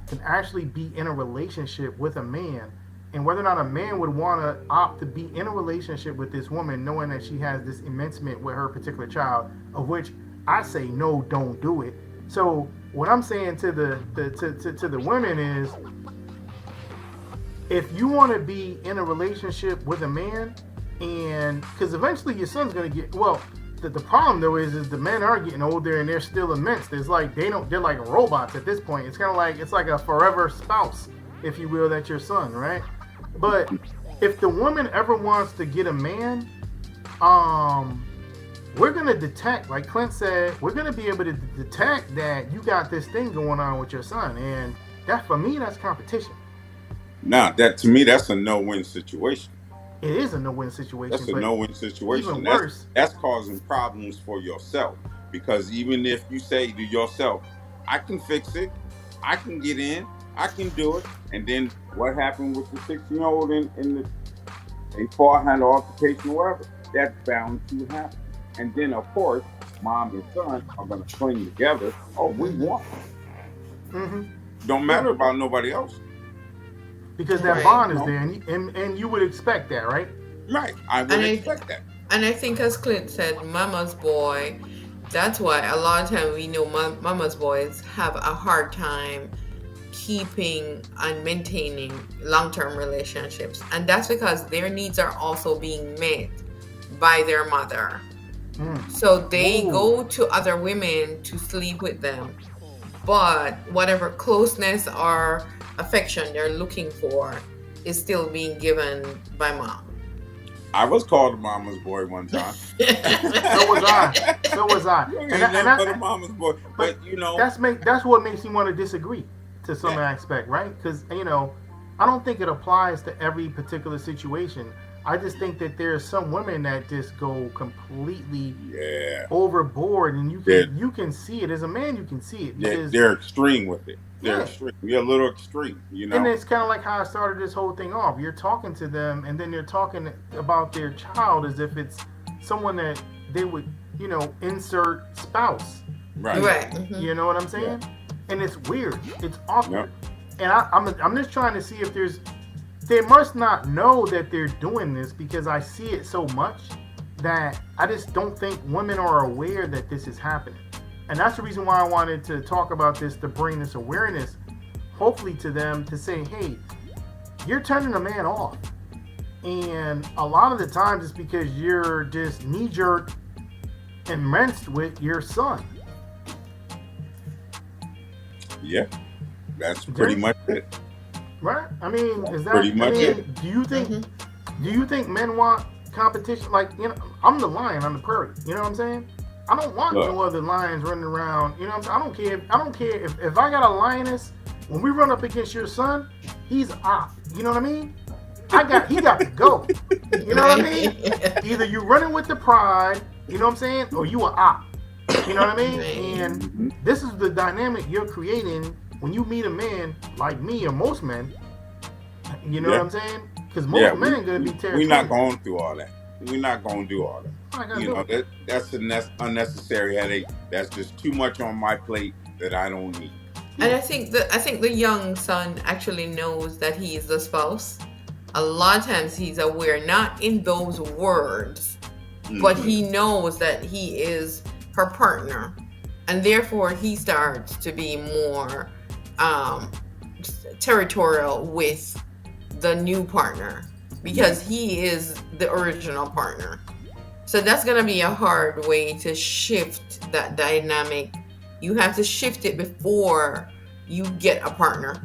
can actually be in a relationship with a man, and whether or not a man would want to opt to be in a relationship with this woman, knowing that she has this immensement with her particular child, of which I say no, don't do it. So what I'm saying to the women is, if you want to be in a relationship with a man, and because eventually your son's gonna get, well, the problem though is the men are getting older and they're still immense. There's like they're like robots at this point. It's kind of like it's like a forever spouse, if you will, that's your son, right? But if the woman ever wants to get a man, um, we're gonna detect, like Clint said, we're gonna be able to detect that you got this thing going on with your son, and that for me, that's competition. Now, that to me, that's a no-win situation. It is a no-win That's situation, a but no-win even situation. worse, That's causing problems for yourself, because even if you say to yourself, "I can fix it, I can get in, I can do it," and then what happened with the 6-year-old in the they fought, had an altercation, whatever, that's bound to happen. And then of course, mom and son are gonna cling together. Oh, we won. mm-hmm, Don't yeah, matter about nobody else. because that Right. bond You is know, there, and you would expect that, right? right? I And would expect that. And I think, as Clint said, mama's boy, that's why a lot of time we know mama's boys have a hard time keeping and maintaining long-term relationships. And that's because their needs are also being met by their mother. So they Ooh. go to other women to sleep with them. But whatever closeness or affection they're looking for is still being given by mom. I was called a mama's boy one time. So was I. So was I. You ain't And nothing I, but a mama's boy. But you know, that's what makes me want to disagree to some Yeah. aspect, right? Because I don't think it applies to every particular situation. I just think that there are some women that just go completely yeah, overboard, and Yeah. you can see it as a man. You can see it because they're extreme with it. They're Yeah. extreme. You're a little extreme, you know. and it's kind of like how I started this whole thing off. You're talking to them, and then they're talking about their child as if it's someone that they would insert spouse. Right. Right. Mhm. You know what I'm saying? And it's weird. It's awkward. And I'm just trying to see if they must not know that they're doing this, because I see it so much that I just don't think women are aware that this is happening. And that's the reason why I wanted to talk about this, to bring this awareness, hopefully, to them, to say, hey, you're turning a man off. And a lot of the times it's because you're just knee-jerk immersed with your son. Yeah, that's pretty much it. Right? I mean, is that Pretty much it? Do you think men want competition? Like, I'm the lion on the prairie. You know what I'm saying? I don't want no other lions running around. You know what I'm saying? I don't care if I got a lioness. When we run up against your son, he's off. You know what I mean? He got to go. You know what I mean? Either you running with the pride, you know what I'm saying, or you are op. You know what I mean? And this is the dynamic you're creating when you meet a man like me, or most men. You know what I'm saying? Because most men are going to be terrible. We're not going through all that. We're not going to do all that. That's an unnecessary headache. That's just too much on my plate that I don't need. And I think the young son actually knows that he is the spouse. A lot of times he's aware, not in those words, but he knows that he is her partner, and therefore he starts to be more territorial with the new partner, because he is the original partner. So that's going to be a hard way to shift that dynamic. You have to shift it before you get a partner.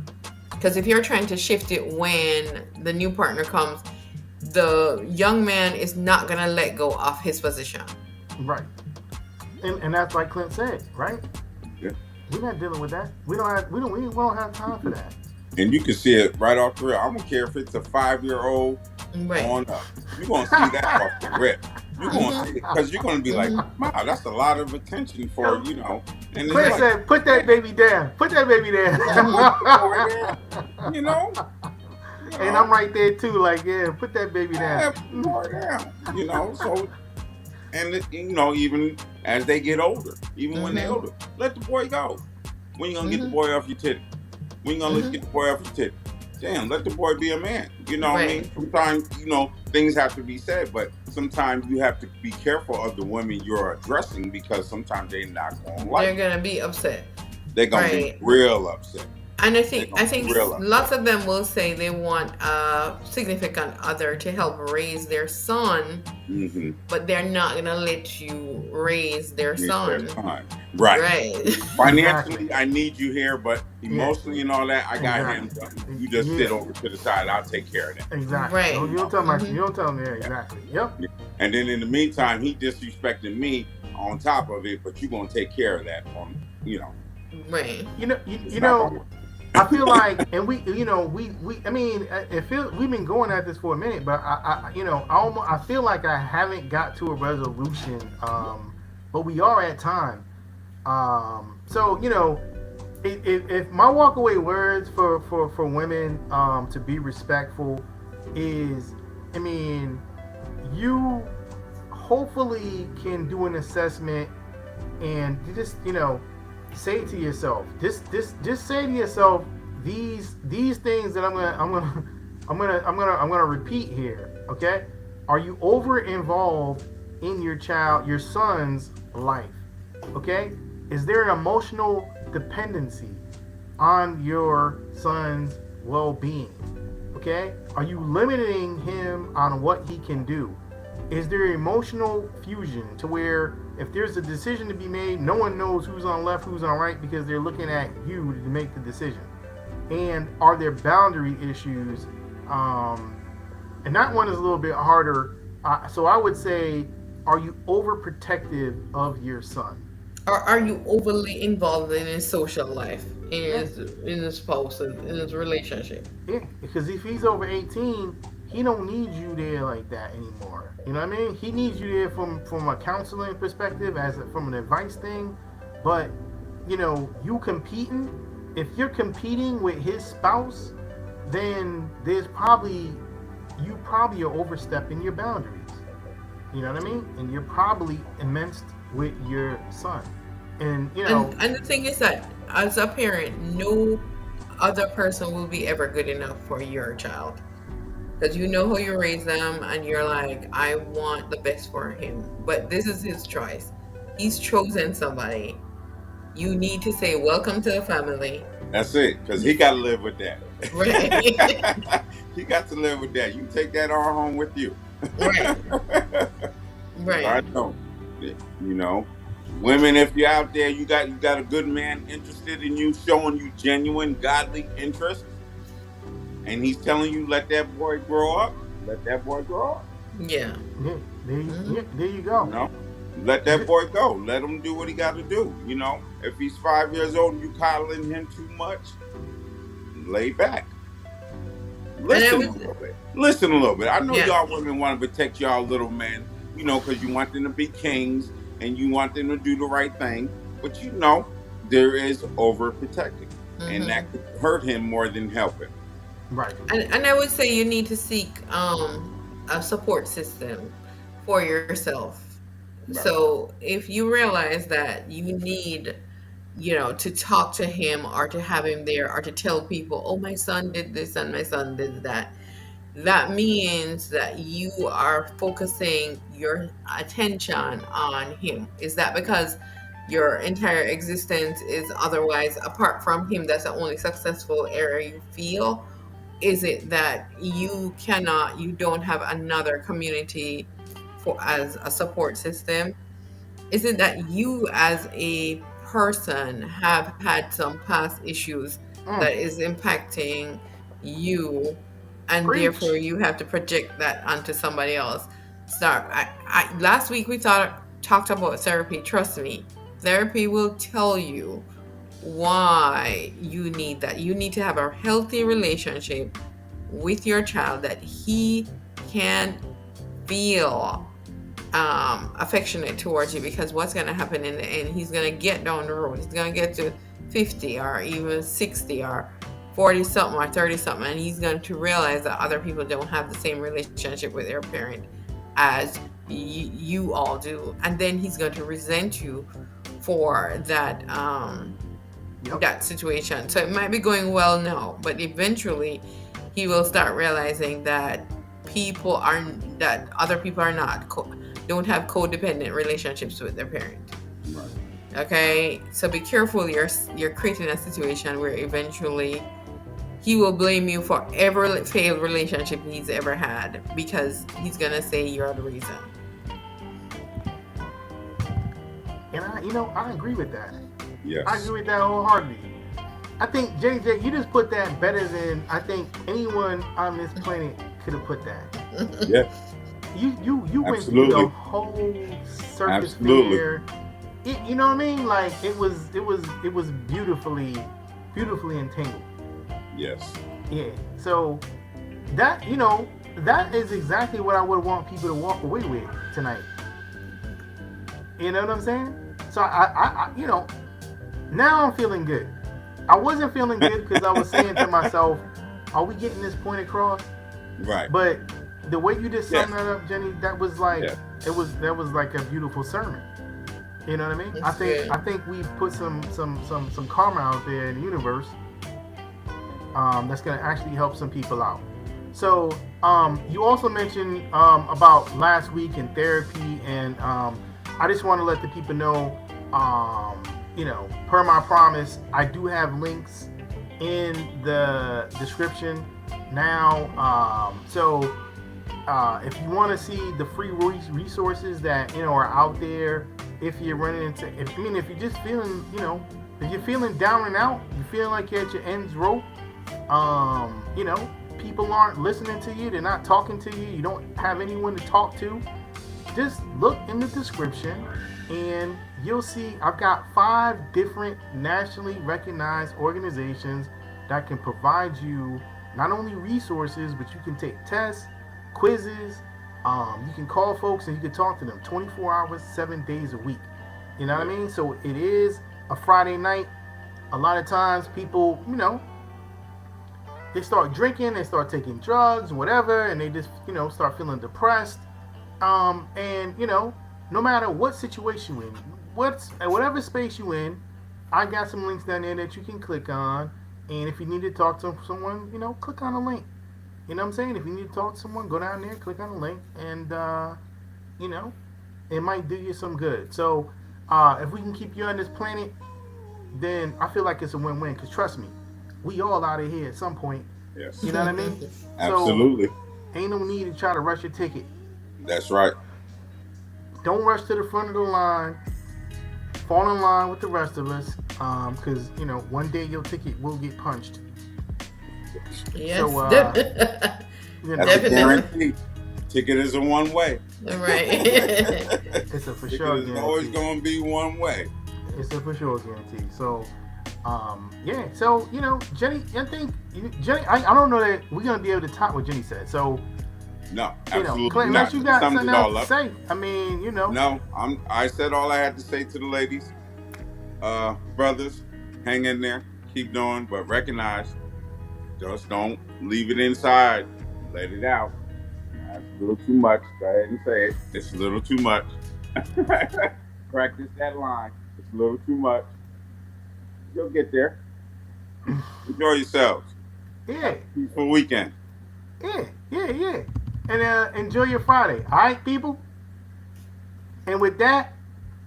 Because if you're trying to shift it when the new partner comes, the young man is not going to let go of his position. Right. And that's like Clint said, right? Yeah. We're not dealing with that. We don't have time for that. And you can see it right off the rip. I don't care if it's a 5-year-old on up. You're going to see that off the rip. You're going to see it, because you're going to be like, wow, that's a lot of attention for, And Clint said, put that baby down. Put that baby down. And I'm right there too, like, put that baby down. So, and even as they get older, even when they're older, let the boy go. When you going to get the boy off your titty? When you going to get the boy off your titty? Damn, let the boy be a man. You know what I mean? Sometimes, things have to be said, but sometimes you have to be careful of the women you're addressing, because sometimes they're not going to like it. They're going to be upset. They're going to be real upset. And I think lots of them will say they want a significant other to help raise their son, but they're not going to let you raise their son. Right. Financially, I need you here, but emotionally and all that, I got him. You just sit over to the side. I'll take care of that. Exactly. Right. You don't tell me. You don't tell me. Exactly. Yep. And then in the meantime, he disrespecting me on top of it, but you're going to take care of that. Right. I feel like, and we've been going at this for a minute, but I feel like I haven't got to a resolution, but we are at time. So, if my walkaway words for women, to be respectful is, you hopefully can do an assessment and just, say to yourself, just say to yourself these things that I'm gonna repeat here, okay? Are you over involved in your son's life? Okay? Is there an emotional dependency on your son's well-being? Okay? Are you limiting him on what he can do? Is there emotional fusion to where if there's a decision to be made, no one knows who's on left, who's on right because they're looking at you to make the decision? And are there boundary issues? And that one is a little bit harder. So I would say, are you overprotective of your son? Or are you overly involved in his social life, Yeah, in his spouse, in his relationship? yeah. Because if he's over 18, he don't need you there like that anymore. You know what I mean? He needs you there from a counseling perspective, from an advice thing. But you competing. If you're competing with his spouse, then you probably are overstepping your boundaries. You know what I mean? And you're probably immense with your son. And And the thing is that as a parent, no other person will be ever good enough for your child. Because you know how you raise them and you're like, I want the best for him. But this is his choice. He's chosen somebody. You need to say, welcome to the family. That's it, because he got to live with that. Right. He got to live with that. You take that all home with you. Right. I Right. don't. Women, if you're out there, you got a good man interested in you, showing you genuine godly interest, and he's telling you let that boy grow up. Let that boy grow up. Yeah. yeah, Mhm. there you go. You know, let that boy go. Let him do what he got to do. If he's 5 years old and you coddling him too much, lay back. And I Listen a was, little bit. Listen a little bit. I know yeah. y'all women want to protect y'all little men, because you want them to be kings and you want them to do the right thing. But there is overprotecting, and Hmm. that could hurt him more than help him. Right. And I would say you need to seek a support system for yourself. Right. So if you realize that you need, to talk to him or to have him there or to tell people, oh, my son did this and my son did that, that means that you are focusing your attention on him. Is that because your entire existence is otherwise apart from him? That's the only successful area you feel? Is it that you don't have another community for as a support system? Is it that you as a person have had some past issues Mm, that is impacting you, and therefore preach. you have to project that onto somebody else? So last week we talked about therapy. Trust me, therapy will tell you why you need that. You need to have a healthy relationship with your child that he can feel affectionate towards you, because what's going to happen in the end, he's going to get down the road, he's going to get to 50 or even 60 or 40 something or 30 something, and he's going to realize that other people don't have the same relationship with their parent as you all do, and then he's going to resent you for Yep. that situation. So it might be going well now, but eventually he will start realizing that other people are not don't have codependent relationships with their parent. Right. Okay, so be careful. You're creating a situation where eventually he will blame you for every failed relationship he's ever had, because he's gonna say you're the reason. And I agree with that. I Yes. agree with that wholeheartedly. I think JJ, you just put that better than I think anyone on this planet could have put that. Yeah. You went through the Absolutely. whole circus Absolutely. fair. You know what I mean? Like it was beautifully entangled. Yes. Yeah. So that that is exactly what I would want people to walk away with tonight. You know what I'm saying? So I now I'm feeling good. I wasn't feeling good because I was saying to myself, "Are we getting this point across?" Right. But the way you just Yes. summed that up, Jenny, that was like Yeah. that was like a beautiful sermon. You know what I mean? That's good. I think we've put some karma out there in the universe that's going to actually help some people out. So You also mentioned about last week in therapy, and I just want to let the people know, per my promise, I do have links in the description now. If you want to see the free resources that are out there, if you're running into, if you're just feeling, if you're feeling down and out, you're feeling like you're at your ends rope, people aren't listening to you, they're not talking to you, you don't have anyone to talk to, just look in the description and you'll see I've got 5 different nationally recognized organizations that can provide you not only resources, but you can take tests, quizzes, you can call folks and you can talk to them 24 hours, 7 days a week. You know what I mean? So it is a Friday night. A lot of times people, they start drinking, they start taking drugs, whatever, and they just, start feeling depressed. No matter what situation you're in, whatever space you in, I got some links down there that you can click on. And if you need to talk to someone, click on a link. You know what I'm saying? If you need to talk to someone, go down there, click on a link, and it might do you some good. So if we can keep you on this planet, then I feel like it's a win-win. Because trust me, we all out of here at some point. Yes. You know what I mean? Absolutely. So, ain't no need to try to rush your ticket. That's right. Don't rush to the front of the line. Fall in line with the rest of us. Because, one day your ticket will get punched. Yes. So, that's a guarantee. Ticket is a one way. Right. It's a for Ticket sure is guarantee. always going to be one way. It's a for sure guarantee. So, So, Jenny, I think, I don't know that we're going to be able to top what Jenny said. So, no, absolutely Clint, not. unless you got Summed something it all else to up. say. I mean, No, I said all I had to say to the ladies. Brothers, hang in there. Keep doing, but recognize, just don't leave it inside. Let it out. That's a little too much. Go ahead and say it. It's a little too much. Practice that line. It's a little too much. You'll get there. Enjoy yourselves. Yeah. Have a peaceful weekend. Yeah. And enjoy your Friday. All right, people? And with that,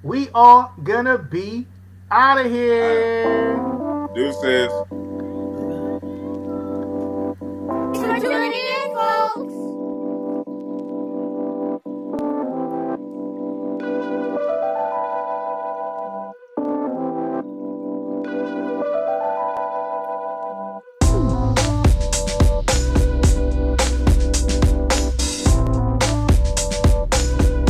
we are gonna be out of here. Deuces.